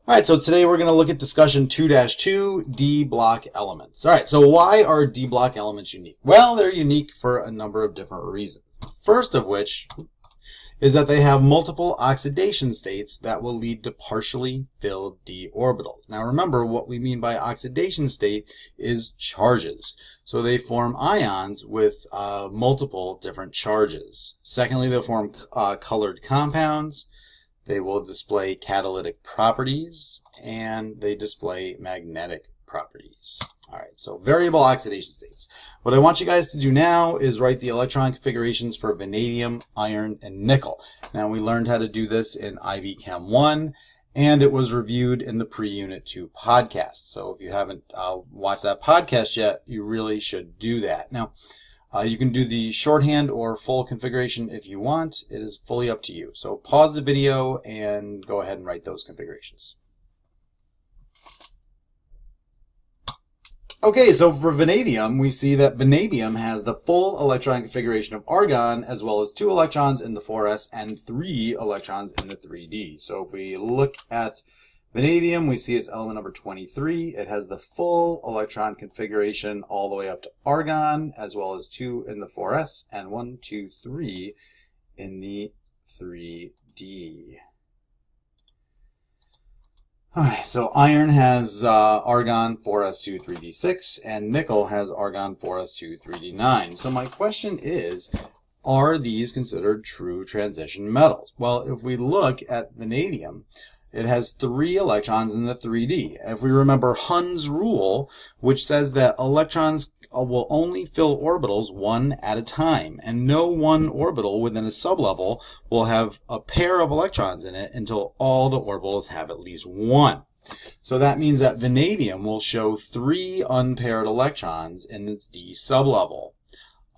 All right, so today we're going to look at discussion 2-2, D-block elements. All right, so why are D-block elements unique? Well, they're unique for a number of different reasons. The first of which is that they have multiple oxidation states that will lead to partially filled d orbitals. Now remember, what we mean by oxidation state is charges. So they form ions with multiple different charges. Secondly, they'll form colored compounds. They will display catalytic properties, and they display magnetic properties. All right, so variable oxidation states. What I want you guys to do now is write the electron configurations for vanadium, iron, and nickel. Now, we learned how to do this in IB Chem 1, and it was reviewed in the pre-Unit 2 podcast. So if you haven't watched that podcast yet, you really should do that. Now, you can do the shorthand or full configuration if you want. It is fully up to you. So pause the video and go ahead and write those configurations. Okay, so for vanadium, we see that vanadium has the full electron configuration of argon, as well as 2 electrons in the 4s and 3 electrons in the 3d. So if we look at vanadium, we see its element number 23. It has the full electron configuration all the way up to argon, as well as 2 in the 4s and 1, 2, 3 in the 3d. Alright, so iron has argon 4s2 3d6, and nickel has argon 4s2 3d9. So my question is, are these considered true transition metals? Well, if we look at vanadium, it has 3 electrons in the 3d. If we remember Hund's rule, which says that electrons will only fill orbitals one at a time, and no one orbital within a sublevel will have a pair of electrons in it until all the orbitals have at least one. So that means that vanadium will show 3 unpaired electrons in its d sublevel.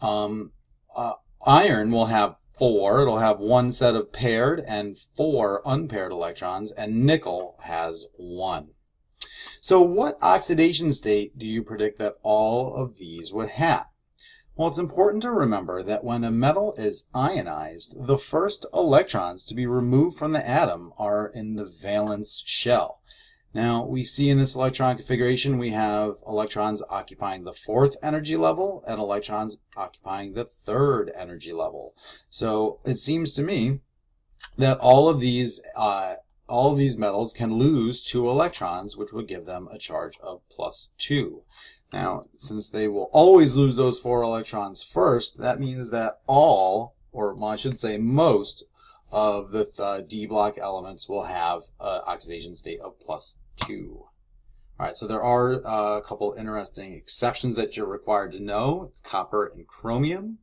Iron will have 4. It'll have 1 set of paired and 4 unpaired electrons, and nickel has 1. So what oxidation state do you predict that all of these would have? Well, it's important to remember that when a metal is ionized, the first electrons to be removed from the atom are in the valence shell. Now, we see in this electron configuration, we have electrons occupying the 4th energy level and electrons occupying the 3rd energy level. So it seems to me that all of these metals can lose 2 electrons, which would give them a charge of +2. Now, since they will always lose those 4 electrons first, that means that all, or I should say most, of the D-block elements will have an oxidation state of +2. All right, so there are a couple interesting exceptions that you're required to know. It's copper and chromium.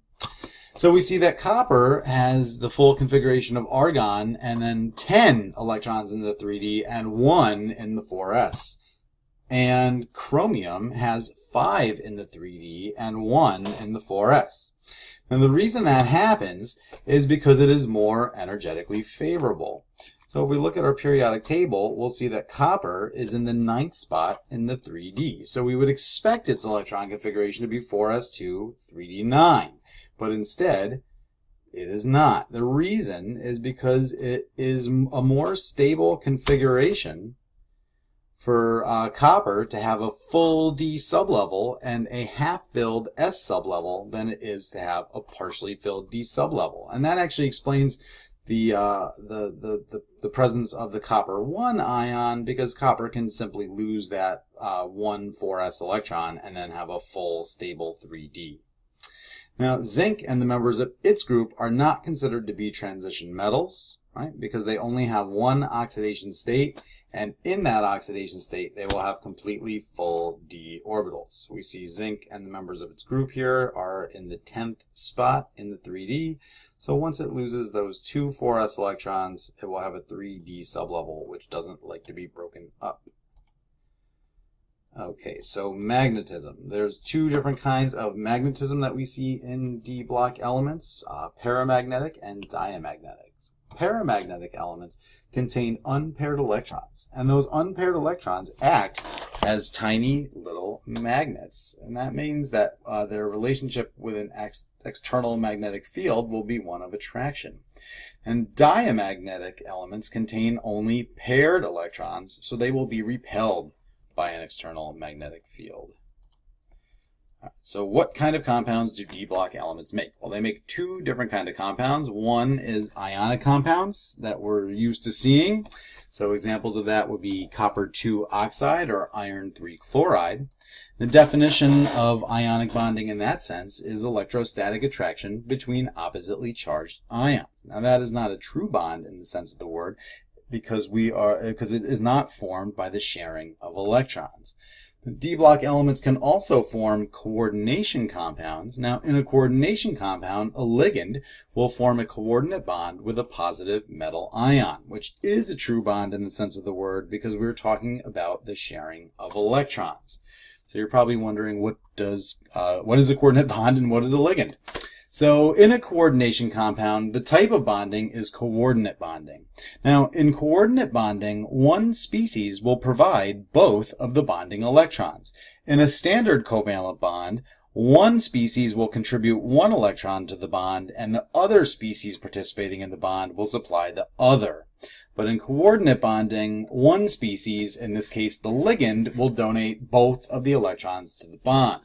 So we see that copper has the full configuration of argon and then 10 electrons in the 3d and 1 in the 4s. And chromium has 5 in the 3d and 1 in the 4s. And the reason that happens is because it is more energetically favorable. So if we look at our periodic table, we'll see that copper is in the 9th spot in the 3d. So we would expect its electron configuration to be 4s2 3d9. But instead, it is not. The reason is because it is a more stable configuration for copper to have a full D sublevel and a half-filled S sublevel than it is to have a partially filled D sublevel. And that actually explains the presence of the copper 1 ion, because copper can simply lose that 1 4s electron and then have a full stable 3d. Now, zinc and the members of its group are not considered to be transition metals, right? Because they only have 1 oxidation state, and in that oxidation state, they will have completely full d orbitals. We see zinc and the members of its group here are in the 10th spot in the 3d. So once it loses those 2 4s electrons, it will have a 3d sublevel, which doesn't like to be broken up. Okay, so magnetism. There's 2 different kinds of magnetism that we see in D-block elements, paramagnetic and diamagnetic. Paramagnetic elements contain unpaired electrons, and those unpaired electrons act as tiny little magnets. And that means that their relationship with an external magnetic field will be one of attraction. And diamagnetic elements contain only paired electrons, so they will be repelled by an external magnetic field. So what kind of compounds do d-block elements make? Well, they make two different kinds of compounds. One is ionic compounds that we're used to seeing. So examples of that would be copper 2 oxide or iron 3 chloride. The definition of ionic bonding in that sense is electrostatic attraction between oppositely charged ions. Now that is not a true bond in the sense of the word because it is not formed by the sharing of electrons. D-block elements can also form coordination compounds. Now, in a coordination compound, a ligand will form a coordinate bond with a positive metal ion, which is a true bond in the sense of the word because we're talking about the sharing of electrons. So you're probably wondering what is a coordinate bond and what is a ligand? So in a coordination compound, the type of bonding is coordinate bonding. Now, in coordinate bonding, one species will provide both of the bonding electrons. In a standard covalent bond, one species will contribute one electron to the bond, and the other species participating in the bond will supply the other. But in coordinate bonding, one species, in this case the ligand, will donate both of the electrons to the bond.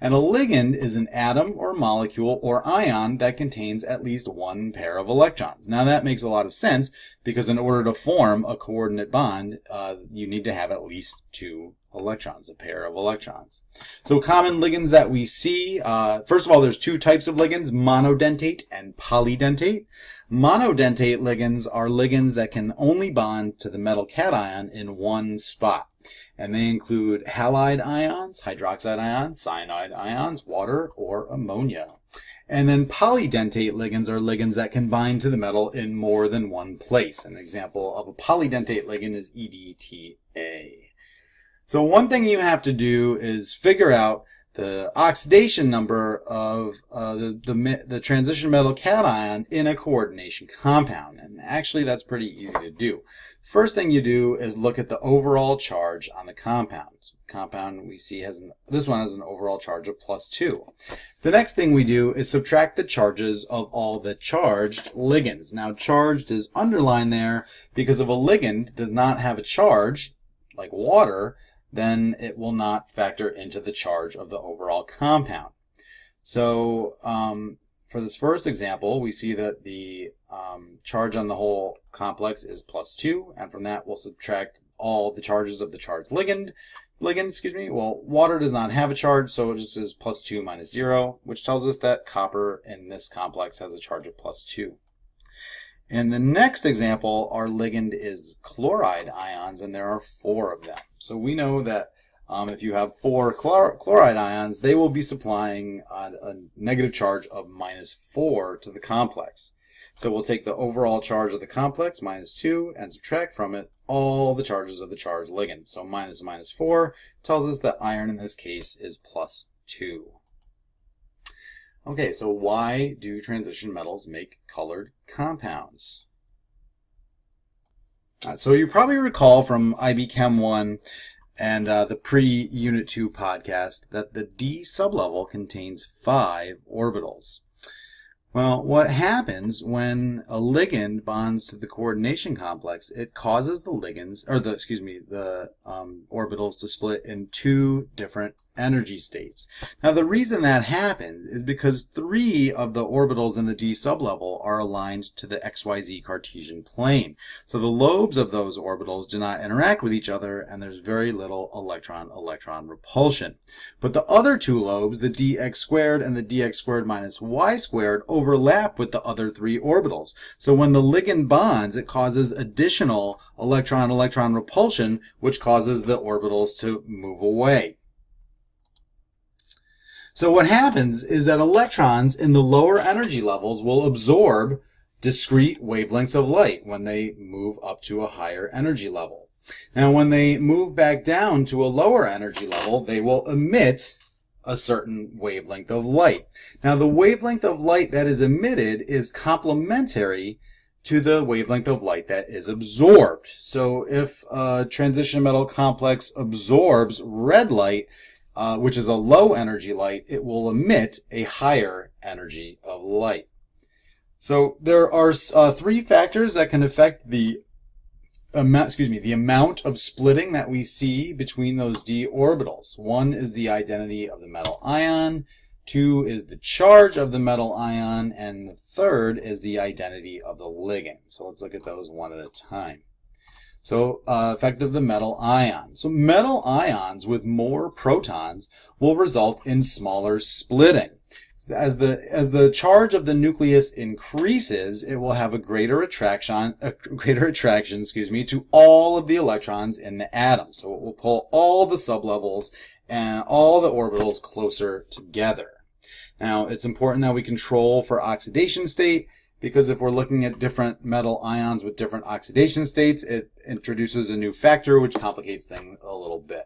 And a ligand is an atom or molecule or ion that contains at least one pair of electrons. Now that makes a lot of sense because in order to form a coordinate bond, you need to have at least two electrons, a pair of electrons. So common ligands that we see, first of all, there's two types of ligands, monodentate and polydentate. Monodentate ligands are ligands that can only bond to the metal cation in one spot. And they include halide ions, hydroxide ions, cyanide ions, water, or ammonia. And then polydentate ligands are ligands that can bind to the metal in more than one place. An example of a polydentate ligand is EDTA. So one thing you have to do is figure out the oxidation number of the transition metal cation in a coordination compound. And actually that's pretty easy to do. First thing you do is look at the overall charge on the compound. The compound we see this one has an overall charge of +2. The next thing we do is subtract the charges of all the charged ligands. Now charged is underlined there because if a ligand does not have a charge, like water, then it will not factor into the charge of the overall compound. So for this first example, we see that the charge on the whole complex is +2, and from that we'll subtract all the charges of the charged ligand. Well, water does not have a charge, so it just is +2 minus 0, which tells us that copper in this complex has a charge of +2. In the next example, our ligand is chloride ions, and there are 4 of them. So we know that if you have 4 chloride ions, they will be supplying a negative charge of -4 to the complex. So we'll take the overall charge of the complex, -2, and subtract from it all the charges of the charged ligand. So -4 tells us that iron in this case is +2. Okay, so why do transition metals make colored compounds? So you probably recall from IB Chem 1 and the pre-Unit 2 podcast that the D sublevel contains 5 orbitals. Well, what happens when a ligand bonds to the coordination complex, it causes the orbitals to split in 2 different energy states. Now, the reason that happens is because 3 of the orbitals in the D sublevel are aligned to the XYZ Cartesian plane. So the lobes of those orbitals do not interact with each other, and there's very little electron-electron repulsion. But the other 2 lobes, the dx squared and the dx squared minus y squared, overlap with the other 3 orbitals. So when the ligand bonds, it causes additional electron-electron repulsion, which causes the orbitals to move away. So what happens is that electrons in the lower energy levels will absorb discrete wavelengths of light when they move up to a higher energy level. Now when they move back down to a lower energy level, they will emit a certain wavelength of light. Now the wavelength of light that is emitted is complementary to the wavelength of light that is absorbed. So if a transition metal complex absorbs red light, which is a low energy light, it will emit a higher energy of light. So there are three factors that can affect the amount of splitting that we see between those d orbitals. One is the identity of the metal ion, two is the charge of the metal ion, and the third is the identity of the ligand. So let's look at those one at a time. So effect of the metal ion. So metal ions with more protons will result in smaller splitting. As the charge of the nucleus increases, it will have a greater attraction, to all of the electrons in the atom. So it will pull all the sublevels and all the orbitals closer together. Now, it's important that we control for oxidation state, because if we're looking at different metal ions with different oxidation states, it introduces a new factor which complicates things a little bit.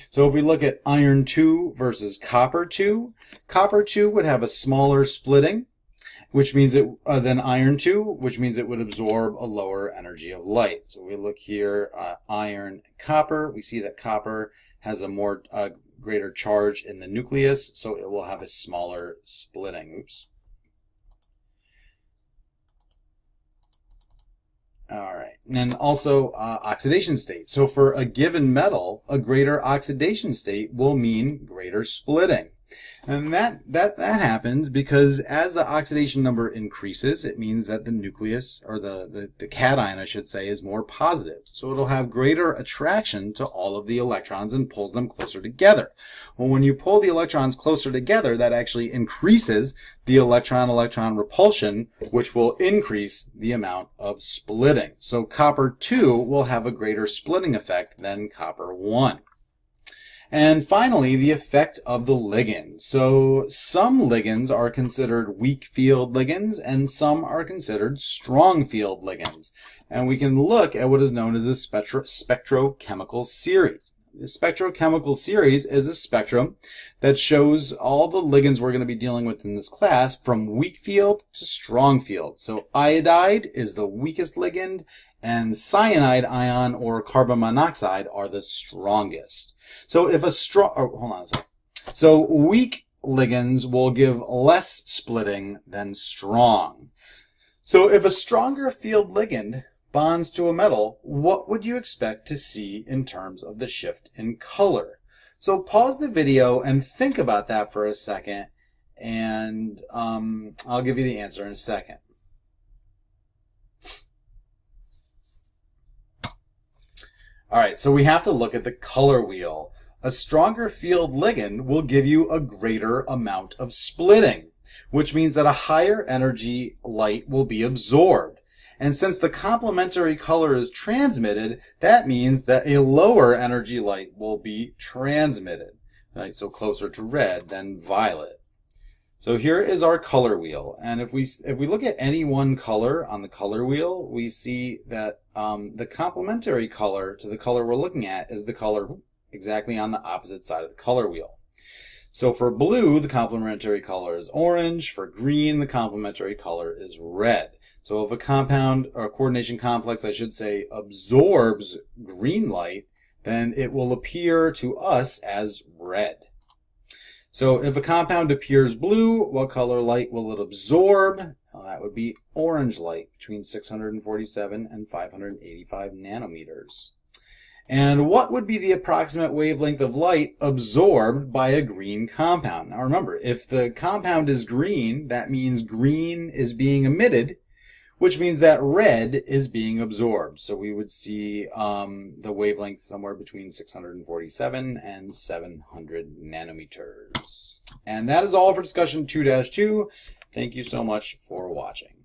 So if we look at iron 2 versus copper 2 would have a smaller splitting, which means than iron 2, which means it would absorb a lower energy of light. So we look here, iron and copper, we see that copper has a more greater charge in the nucleus, so it will have a smaller splitting. Oops. All right, and then also oxidation state. So for a given metal, a greater oxidation state will mean greater splitting. And that happens because as the oxidation number increases, it means that the nucleus, or the cation, I should say, is more positive. So it'll have greater attraction to all of the electrons and pulls them closer together. Well, when you pull the electrons closer together, that actually increases the electron-electron repulsion, which will increase the amount of splitting. So copper 2 will have a greater splitting effect than copper 1. And finally, the effect of the ligand. So some ligands are considered weak field ligands and some are considered strong field ligands. And we can look at what is known as a spectrochemical series. The spectrochemical series is a spectrum that shows all the ligands we're going to be dealing with in this class from weak field to strong field. So iodide is the weakest ligand and cyanide ion or carbon monoxide are the strongest. So if So weak ligands will give less splitting than strong. So if a stronger field ligand bonds to a metal, what would you expect to see in terms of the shift in color? So pause the video and think about that for a second, and I'll give you the answer in a second. All right, so we have to look at the color wheel. A stronger field ligand will give you a greater amount of splitting, which means that a higher energy light will be absorbed. And since the complementary color is transmitted, that means that a lower energy light will be transmitted, right? So closer to red than violet. So here is our color wheel, and if we look at any one color on the color wheel, we see that the complementary color to the color we're looking at is the color exactly on the opposite side of the color wheel. So for blue, the complementary color is orange. For green, the complementary color is red. So if a compound, or a coordination complex, I should say, absorbs green light, then it will appear to us as red. So if a compound appears blue, what color light will it absorb? Well, that would be orange light, between 647 and 585 nanometers. And what would be the approximate wavelength of light absorbed by a green compound? Now remember, if the compound is green, that means green is being emitted, which means that red is being absorbed. So we would see the wavelength somewhere between 647 and 700 nanometers. And that is all for discussion 2-2. Thank you so much for watching.